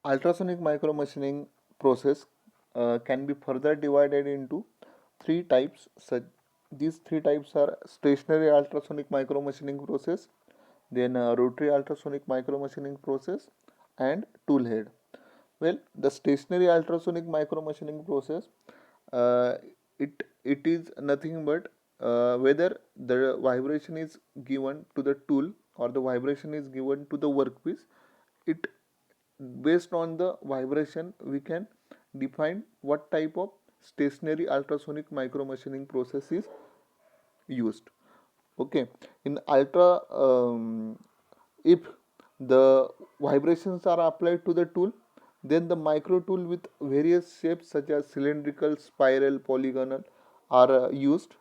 Ultrasonic micromachining process can be further divided into three types. These three types are stationary ultrasonic micromachining process, then rotary ultrasonic micromachining process, and tool head. Well, the stationary ultrasonic micromachining process, uh, it is nothing but whether the vibration is given to the tool or the vibration is given to the workpiece. It based on the vibration we can define what type of stationary ultrasonic micromachining process is used. Okay, in if the vibrations are applied to the tool, then the micro tool with various shapes such as cylindrical, spiral, polygonal are used.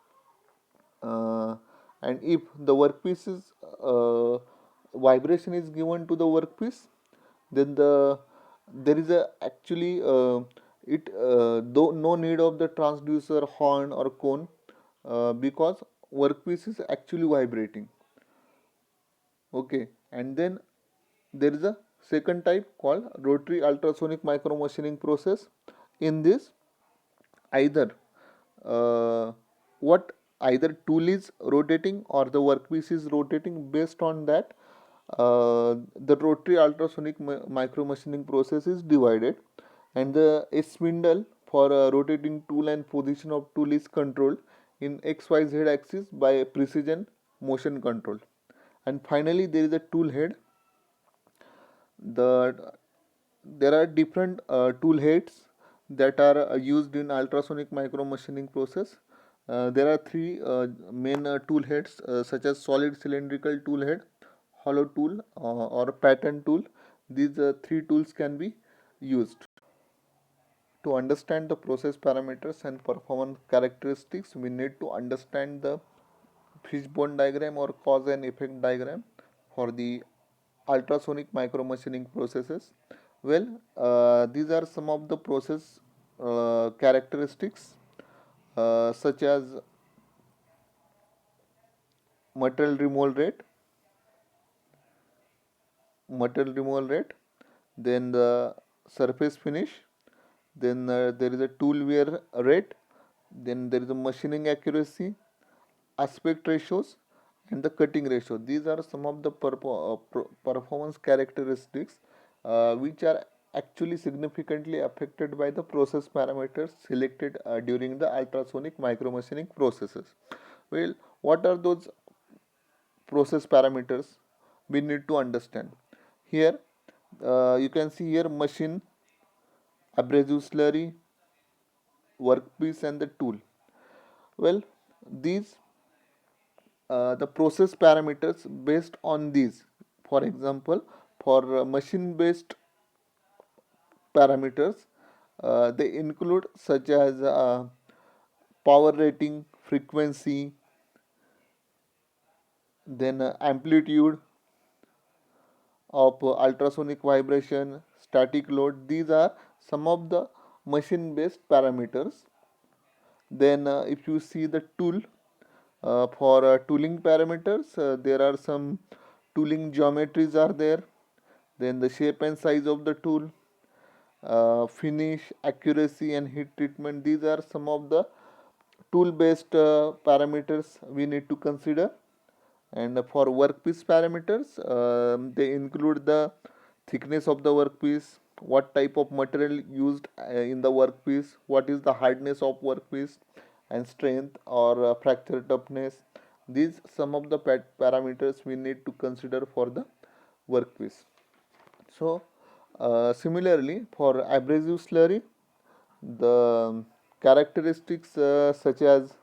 And if the workpiece is vibration is given to the workpiece, then there is a actually it though no need of the transducer, horn or cone, because workpiece is actually vibrating. Okay, and then there is a second type called rotary ultrasonic micromachining process. In this, either uh, what either tool is rotating or the workpiece is rotating. Based on that, the rotary ultrasonic micromachining process is divided, and the a spindle for a rotating tool and position of tool is controlled in XYZ axis by a precision motion control. And finally, there is a tool head. There are different tool heads that are used in ultrasonic micromachining process. There are three main tool heads, such as solid cylindrical tool head, hollow tool, or pattern tool. These three tools can be used. To understand the process parameters and performance characteristics, we need to understand the fishbone diagram or cause and effect diagram for the ultrasonic micromachining processes. Well, these are some of the process characteristics, such as material removal rate, then the surface finish, then there is a tool wear rate, then there is a machining accuracy, aspect ratios, and the cutting ratio. These are some of the performance characteristics which are actually significantly affected by the process parameters selected during the ultrasonic micromachining processes. Well, what are those process parameters we need to understand? Here, you can see here machine, abrasive slurry, workpiece, and the tool. Well, these the process parameters based on these. For example, for machine based parameters, they include such as power rating, frequency, then amplitude of ultrasonic vibration, static load. These are some of the machine based parameters. Then if you see the tool, for tooling parameters, there are some tooling geometries are there, then the shape and size of the tool, finish, accuracy, and heat treatment. These are some of the tool based parameters we need to consider. And for workpiece parameters, they include the thickness of the workpiece, what type of material used in the workpiece, what is the hardness of workpiece, and strength or fracture toughness. These some of the parameters we need to consider for the workpiece. So, similarly, for abrasive slurry, the characteristics such as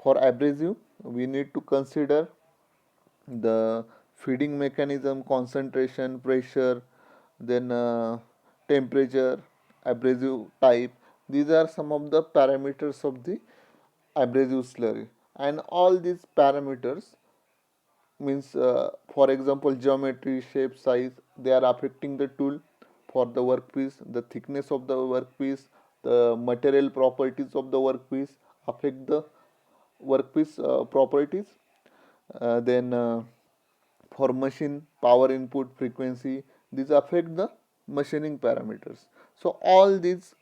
for abrasive, we need to consider the feeding mechanism, concentration, pressure, then temperature, abrasive type. These are some of the parameters of the abrasive slurry, and all these parameters means, for example, geometry, shape, size, they are affecting the tool. For the workpiece, the thickness of the workpiece, the material properties of the workpiece affect the workpiece properties. Then for machine, power input, frequency, these affect the machining parameters. So all these,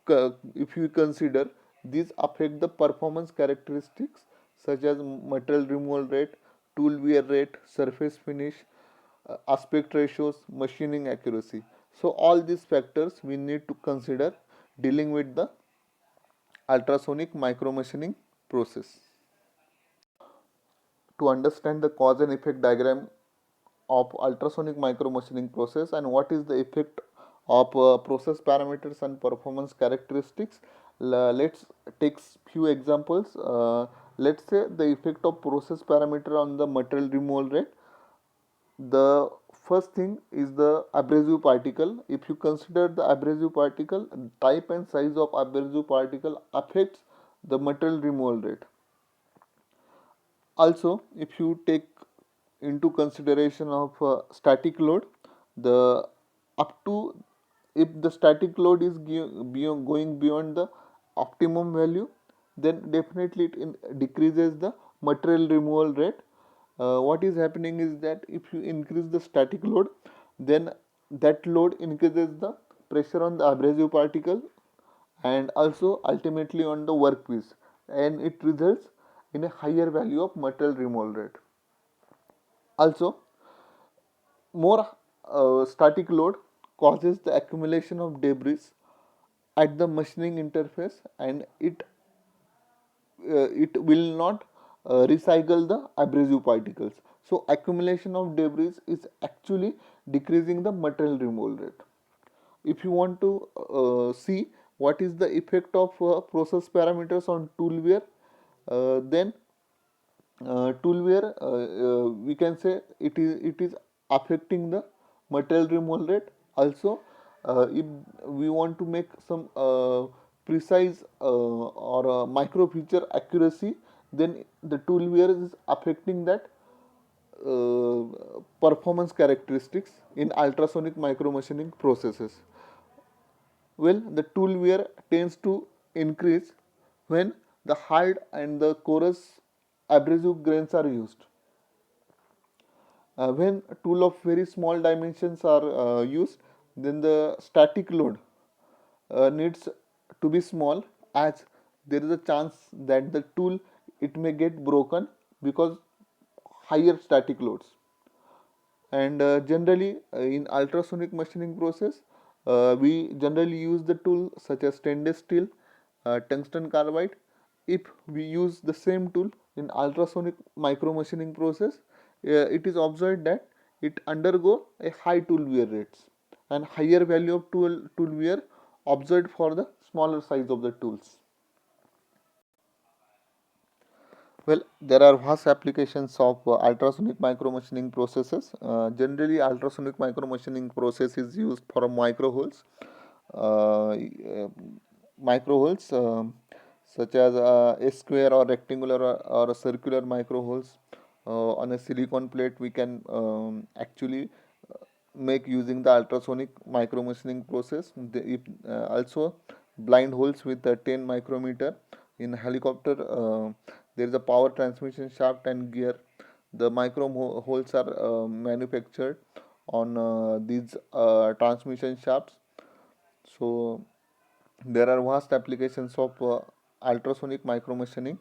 if you consider, these affect the performance characteristics such as material removal rate, tool wear rate, surface finish, aspect ratios, machining accuracy. So all these factors we need to consider dealing with the ultrasonic micromachining process. To understand the cause and effect diagram of ultrasonic micromachining process and what is the effect of process parameters and performance characteristics, let's take few examples. Let's say the effect of process parameter on the material removal rate. The first thing is the abrasive particle. If you consider the abrasive particle, type and size of abrasive particle affects the material removal rate. Also, if you take into consideration of static load, the up to, if the static load is going beyond the optimum value, then definitely it decreases the material removal rate. What is happening is that if you increase the static load, then that load increases the pressure on the abrasive particle and also ultimately on the workpiece, and it results in a higher value of material removal rate. Also, more static load causes the accumulation of debris at the machining interface, and it will not recycle the abrasive particles. So accumulation of debris is actually decreasing the material removal rate. If you want to see what is the effect of process parameters on tool wear, then tool wear, we can say it is affecting the material removal rate. Also, if we want to make some precise or micro feature accuracy, then the tool wear is affecting that performance characteristics in ultrasonic micromachining processes. Well, the tool wear tends to increase when the hard and the coarse abrasive grains are used. When a tool of very small dimensions are used, then the static load needs to be small, as there is a chance that the tool it may get broken because higher static loads. And generally in ultrasonic machining process, we generally use the tool such as stainless steel, tungsten carbide. If we use the same tool in ultrasonic micro machining process, it is observed that it undergo a high tool wear rates and higher value of tool wear observed for the smaller size of the tools. Well, there are vast applications of ultrasonic micromachining processes. Generally, ultrasonic micromachining process is used for micro holes. Micro holes such as a square or rectangular or a circular micro holes on a silicon plate, we can actually make using the ultrasonic micromachining process. Also, blind holes with a 10 micrometer in helicopter. There is a power transmission shaft and gear. The holes are manufactured on these transmission shafts. So there are vast applications of ultrasonic micromachining